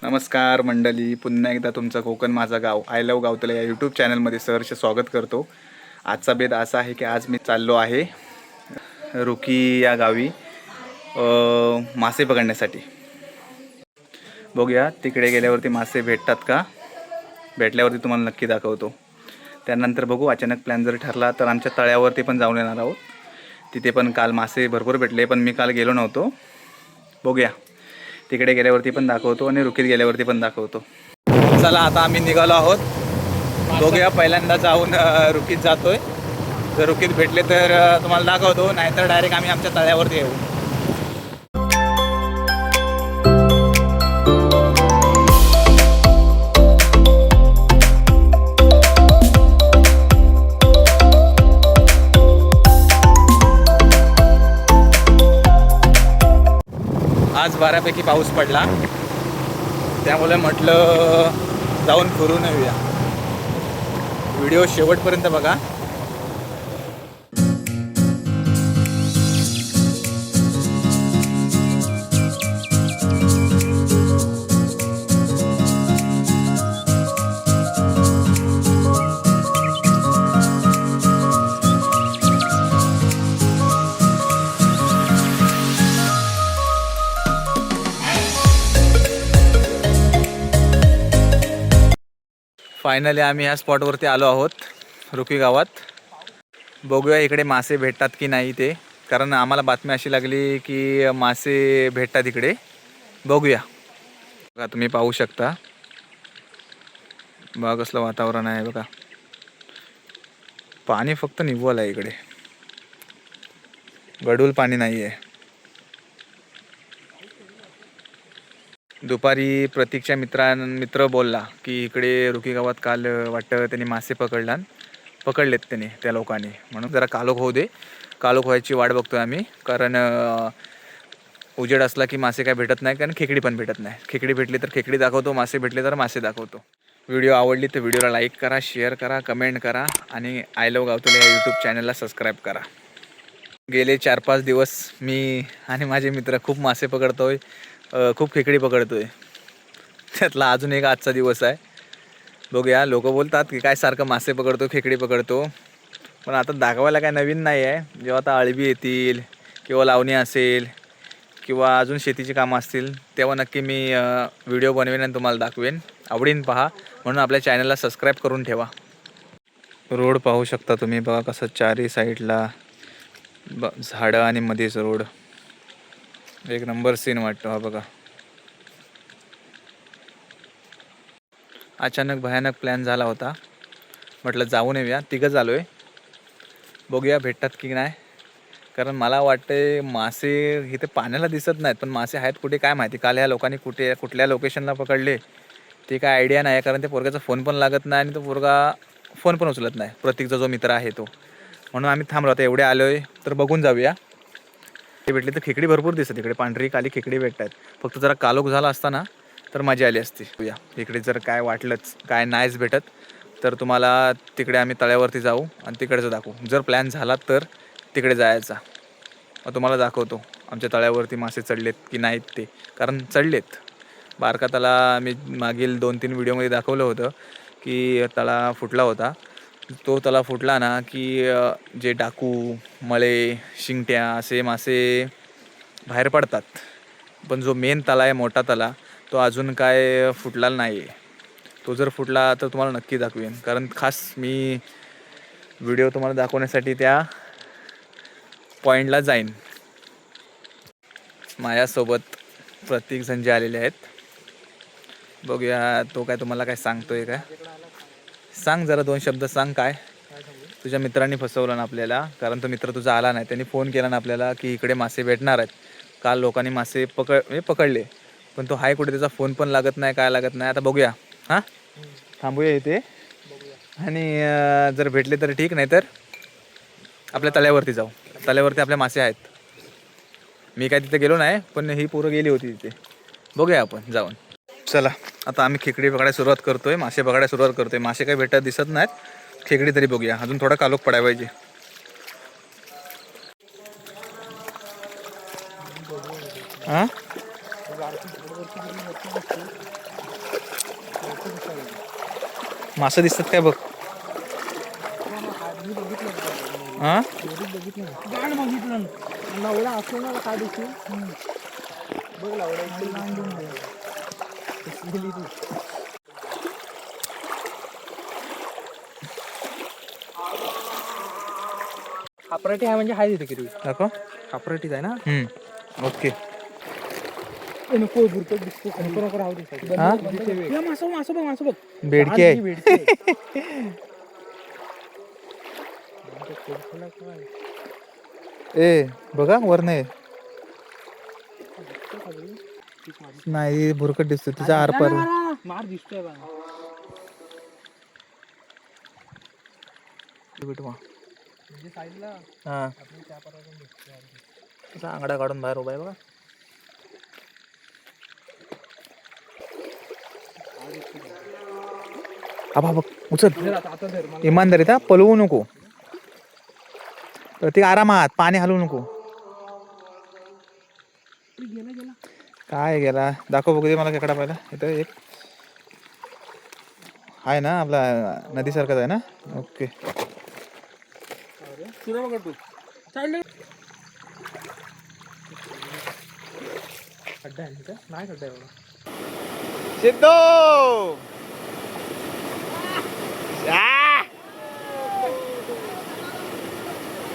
नमस्कार मंडळी, पुन्हा एकदा तुमचं कोकण माझं गाव आय लव गावतलं या यूट्यूब चॅनलमध्ये सहर्ष स्वागत करतो. आजचा बेद असा आहे की आज मी चाललो आहे रुकी या गावी मासे पकडण्यासाठी. बघूया तिकडे गेल्यावरती मासे भेटतात का, भेटल्यावरती तुम्हाला नक्की दाखवतो. त्यानंतर बघू, अचानक प्लॅन जर ठरला तर आमच्या तळ्यावरती पण जाऊन येणार आहोत. तिथे पण काल मासे भरपूर भेटले, पण मी काल गेलो नव्हतो. बघूया, तिकडे गेल्यावरती पण दाखवतो आणि रुकीत गेल्यावरती पण दाखवतो. चला आता आम्ही निघालो आहोत. बघूया, पहिल्यांदा जाऊन रुकीत जातोय. जर रुकीत भेटले तर तुम्हाला दाखवतो, नाहीतर डायरेक्ट आम्ही आमच्या तळ्यावरती येऊ. आज बऱ्यापैकी पाऊस पडला, त्यामुळे म्हटलं जाऊन फिरून येऊया. व्हिडिओ शेवटपर्यंत बघा. फायनली आम्ही या स्पॉटवरती आलो आहोत, रुकी गावात. बघूया इकडे मासे भेटतात की नाही ते, कारण आम्हाला बातमी अशी लागली की मासे भेटतात इकडे. बघूया. बघा, तुम्ही पाहू शकता, बघा कसलं वातावरण आहे. बघा, पाणी फक्त निव्वळ आहे इकडे, गढूळ पाणी नाही आहे. दुपारी प्रतीकच्या मित्र बोलला की इकडे रुकी गावात काल वाटतं त्यांनी मासे पकडलेत त्यांनी, त्या लोकांनी. म्हणून जरा कालोख होऊ दे, कालोख व्हायची वाट बघतोय आम्ही. कारण उजेड असला की मासे काय भेटत नाही, कारण खेकडी पण भेटत नाही. खेकडी भेटली तर खेकडी दाखवतो, मासे भेटले तर मासे दाखवतो. व्हिडिओ आवडली तर व्हिडिओला लाईक करा, शेअर करा, कमेंट करा आणि आय लव गावतले या यूट्यूब चॅनलला सबस्क्राईब करा. गेले 4-5 दिवस मी आणि माझे मित्र खूप मासे पकडतोय, खूप खेकडी पकडतोय. त्यातला अजून एक आजचा दिवस आहे. बघूया, लोक बोलतात की काय सारखं मासे पकडतो, खेकडी पकडतो, पण आता दाखवायला काय नवीन नाही आहे. जेव्हा आता अळवी येतील किंवा लावणी असेल किंवा अजून शेतीची कामं असतील, तेव्हा नक्की मी व्हिडिओ बनवेन आणि तुम्हाला दाखवेन. आवडीन पहा, म्हणून आपल्या चॅनलला सबस्क्राईब करून ठेवा. रोड पाहू शकता तुम्ही, बघा कसं चारी साईडला झाडं आणि मध्येच रोड. एक नंबर सीन वाटतो हा. बघा, अचानक भयानक प्लॅन झाला होता, म्हटलं जाऊन येऊया. तिघंच आलो आहे. बघूया भेटतात की नाही, कारण मला वाटते मासे इथे पाण्याला दिसत नाहीत, पण मासे आहेत कुठे काय माहिती. काल ह्या लोकांनी कुठल्या लोकेशनला पकडले ते काय आयडिया नाही, कारण त्या पोरग्याचा फोन पण लागत नाही आणि तो पोरगा फोन पण उचलत नाही, प्रतीकचा जो मित्र आहे तो. म्हणून आम्ही थांबलो. आता एवढे आलो आहे तर बघून जाऊया. ते भेटले तर खेकडी भरपूर दिसत इकडे, पांढरी काली खेकडी भेटत आहेत. फक्त जरा कालोख झाला असता ना तर मजा आली असती. या इकडे जर काय वाटलंच काय नाहीच भेटत तर तुम्हाला तिकडे आम्ही तळ्यावरती जाऊ आणि तिकडेचं दाखवू. जर प्लॅन झाला तर तिकडे जायचा, मग तुम्हाला दाखवतो आमच्या तळ्यावरती मासे चढलेत की नाहीत ते. कारण चढलेत. बारका तळा मी मागील 2-3 व्हिडिओमध्ये दाखवलं होतं की तळा फुटला होता. तो तळा फुटला ना की जे डाकू, मळे, शिंगट्या असे मासे बाहेर पडतात. पण जो मेन तळा आहे, मोठा तळा, तो अजून काय फुटलेला नाही आहे. तो जर फुटला तर तुम्हाला नक्की दाखवेन, कारण खास मी व्हिडिओ तुम्हाला दाखवण्यासाठी त्या पॉईंटला जाईन. माझ्यासोबत प्रत्येक जण जे आलेले आहेत. बघूया तो काय तुम्हाला काय सांगतोय का, सांग जरा 2 शब्द सांग. काय तुझ्या मित्रांनी फसवलं ना आपल्याला, कारण तो मित्र तुझा आला नाही. त्यांनी फोन केला ना आपल्याला की इकडे मासे भेटणार आहेत. काल लोकांनी मासे पकडले, पण तो हाय कुठे, त्याचा फोन पण लागत नाही, काय लागत नाही. आता बघूया, हां थांबूया इथे आणि जर भेटले तर ठीक, नाही तर आपल्या तळ्यावरती जाऊ. तळ्यावरती आपले मासे आहेत. मी काय तिथे गेलो नाही, पण ही पोरं गेली होती तिथे. बघूया आपण जाऊन. चला आता आम्ही खेकडी पकडायला सुरुवात करतोय, मासे पकडायला सुरुवात करतोय. मासे काही भेटत दिसत नाहीत, खेकडी तरी बघूया. अजून थोडा कालोख पडायला पाहिजे. हां मासे दिसतात काय बघ. हा गाड बघितलं लावडा असतो ना काय दिसतो बघ लावडा खापराटी आहे म्हणजे हाय तिथे किती दाखव. खापराटीच आहे ना. ओके. नको बुरकट दिसतो नको नको राहू दे. हा मासं मासं बघ मासं बघ. बेडकी आहे. बेडकी आहे. ए बघा वर नाही. नाही भुरकट दिसतो तिचा आरपार. मार दिसतोय बघा. म्हणजे साईडला हा आपण त्या पर्यंत दिसतोय. असा आंगडा काढून बाहेर उभा आहे बघा. आबा बघ उचल. आता धर मला इमानदारीत हा पलवू नको. प्रत्येक आरामात पाणी हलवू नको. गेला गेला. काय गेला दाखव बघू दे मला खेकडा पाहिला. इथं एक आहे ना आपला नदीसारखाच आहे ना. ओके. सुरू बघ तू साईडला खड्डा आहे का नाही. खड्डा आहे बघा. सिद्धो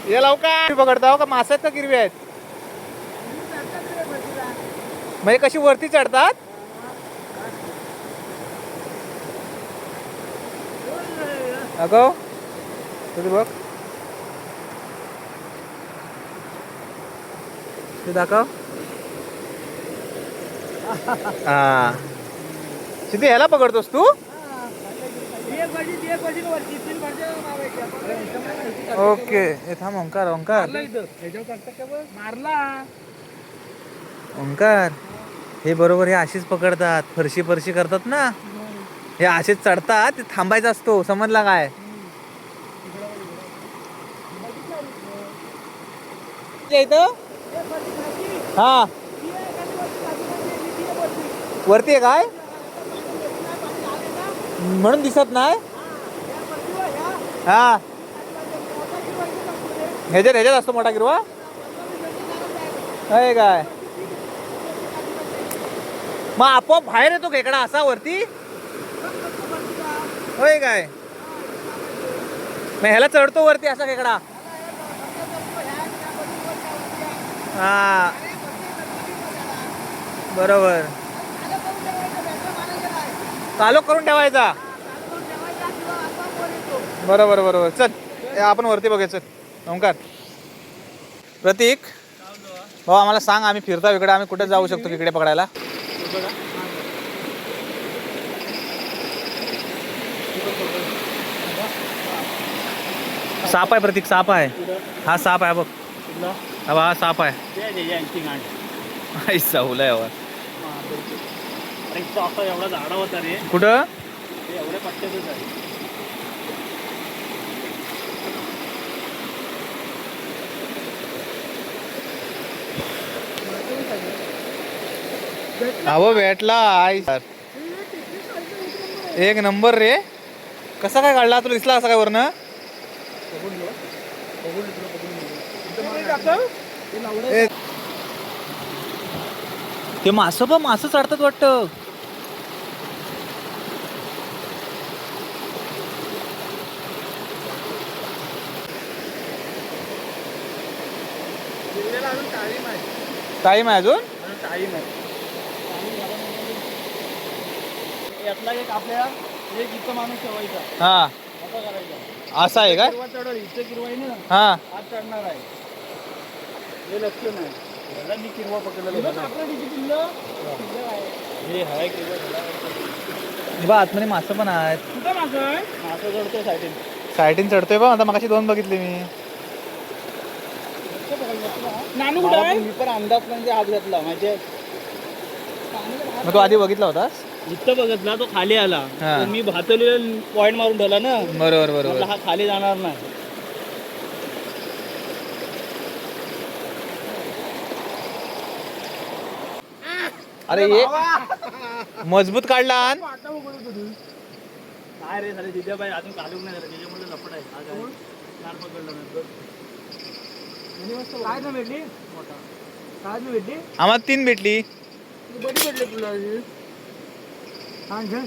ये लवकर. पकडता हो का मासे आहेत का गिरवी आहेत. म्हणजे कशी वरती चढतात. अगो तुझी बघ ते दाखव. हा सिद्धी ह्याला पकडतोस तू. ओके हे थांब. ओंकार ओंकार मारला. ओंकार हे बरोबर. हे अशीच पकडतात. फरशी फरशी करतात ना. हे असेच चढतात. ते थांबायचा असतो. समजला काय. इथं हा वरती आहे काय म्हणून दिसत नाही. हा ह्याच्यात असतो मोठा गिरवा आहे काय. मग आपोआप बाहेर येतो खेकडा असा वरती होय काय. मग ह्याला चढतो वरती असा खेकडा. हा बरोबर. चालू करून ठेवायचा. बरोबर बरोबर. चल आपण वरती बघायचं. ओंकार प्रतीक भाऊ आम्हाला सांग. आम्ही फिरता इकडे. आम्ही कुठे जाऊ शकतो इकडे पकडायला. साप आहे प्रतीक. साप आहे. हा साप आहे बघ. हा साप आहे. सावला यावर एवढा झाडा होता रे. कुठं एवढ्या पट्ट्यातच आहे. अहो भेटला. आई एक नंबर रे. कसा काय काढला तुला दिसला कसा काय वरनं. ते मासं पण मासं चढतात वाटतं. टाईम आहे अजून. टाईम आहे. यातला एक आपल्या एक इथं माणूस ठेवायचा. हा असं करायचं. असं आहे का. चढवलं इथं किरवा आहे ना. हा आज चढणार आहे. हे लक्ष नाही. याला मी किरवा पकडलेला. हे आहे किरवा. बा आतमध्ये मासं पण आहेत. कुठं मासं आहे. मासं चढतोय साईडीन. साईडीन चढतोय बा. आता मगाशी 2 बघितले मी. नानू कुठं आहे. मी पण अंदाज म्हणजे हात घातला म्हणजे. मग तू आधी बघितला होतास. इथं बघितला तो खाली आला. हा. तर मी भातवलेला पॉइंट मारून ठेवला ना. बरोबर बरोबर. हा खाली जाणार नाही. अरे ये मजबूत काढला आण. काय रे झाले दिद्याबाई अजून घालून नाही झालं त्याच्यामुळे लपड आहे हा काय चार पकडलं नंतर काय ना भेटली मोठा काय ना भेटली आम्हाला 3 भेटली. बरी भेटली तुला हा घे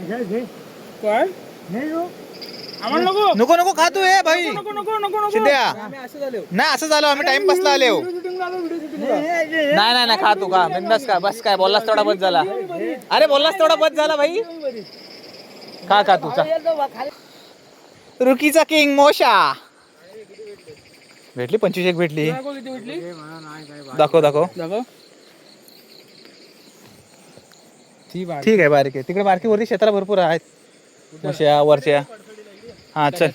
घे घे काय नाही हो आम्हाला नको नको नको खा तू ए भाई. नको नको नको नको शिद्या आम्ही असं झालो नाही असं झालं आम्ही टाइमपासला आले हो. व्हिडिओ नाही नाही नाही खा तू का बिंदास का बस काय बोललास तेवढा बस झाला. अरे बोललास तेवढा बस झाला भाई. खा खा तुझा रुकीचा किंग मोशा भेटली 25 भेटली. किती भेटली दाखव दाखव. ठीक आहे बारीक आहे तिकडे बारकी वरती शेताला भरपूर आहेत म्हश्या वरच्या. हा चल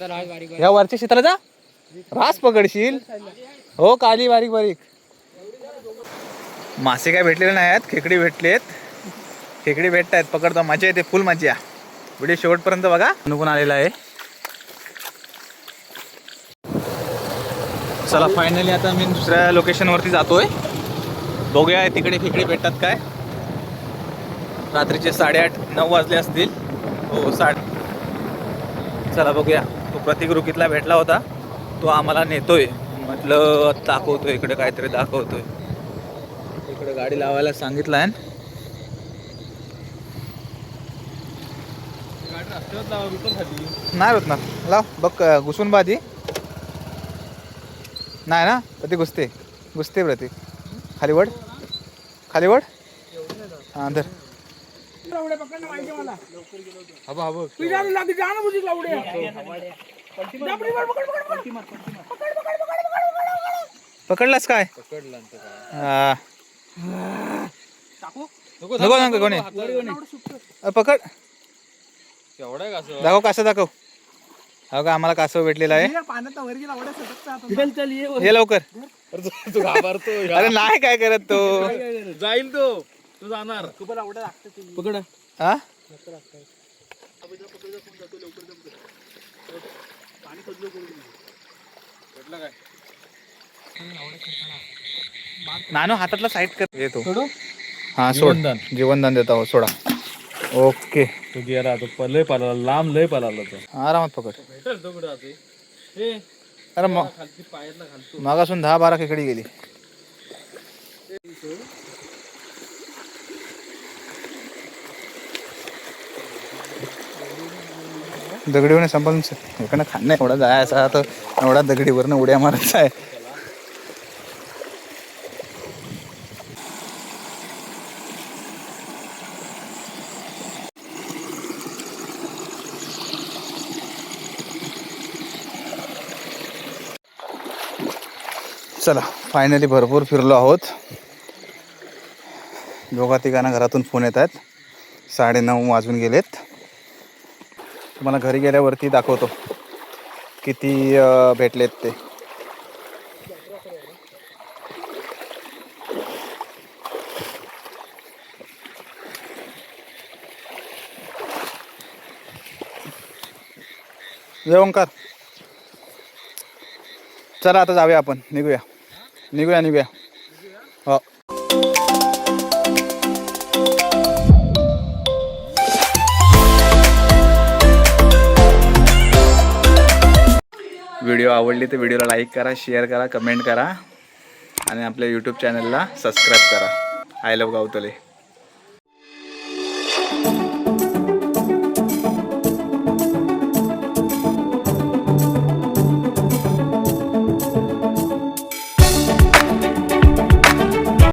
ह्या वरच्या शेताला जा रास पकडशील. हो काली बारीक बारीक. मासे काय भेटलेले नाही आहेत खेकडी भेटलेत. खेकडी भेटत आहेत पकडतो मजा येते फुल मजा. व्हिडिओ शेवटपर्यंत बघा. नुकून आलेला आहे. चला फायनली आता मी दुसऱ्या लोकेशनवरती जातोय. बघूया तिकडे खेकडी भेटतात काय. रात्रीचे 8:30-9 वाजले असतील. हो 8. चला बघूया. तो प्रतीक रुकीतला भेटला होता तो आम्हाला नेतोय म्हटलं दाखवतोय इकडे काहीतरी दाखवतोय. इकडे गाडी लावायला सांगितलं आहे. नाही होत ना लाव बघ घुसून बाधी नाही ना प्रतीक घुसते प्रतीक. खाली वड खाली वड हा धर. पकडलास काय नको नको कोणी पकड दाखव कासव दाखव. हो का आम्हाला कासव भेटलेला आहे. ये लवकर. अरे नाही काय करत तो जाईल तो जाणार तू पण आवडा लागतं पकड हा नानो हातातला साईड कर येतो. हा सोड जीवनदान देता हो सोडा. ओके तो गेला तो लय पाला लांब लय पाला तो आरामात पकड. भेटेल तो कुठं राहते हे अरे मग खालती पायातला घालतो मागासून 10-12 खेकडी गेली. दगडीवरने संपलं इकडनं खाणं एवढा जायचा तर एवढा दगडीवरनं उड्या मारायचा आहे. चला फायनली भरपूर फिरलो आहोत. दोघा तिघांना घरातून फोन येत आहेत. 9:30 वाजून गेलेत. तुम्हाला घरी गेल्यावरती दाखवतो किती भेटलेत ते. ओंकार चला आता जाऊया आपण. निघूया हो. व्हिडिओ आवडली तर व्हिडिओला लाईक करा, शेअर करा, कमेंट करा आणि आपल्या यूट्यूब चॅनलला सबस्क्राईब करा. आय लव्ह गावतले.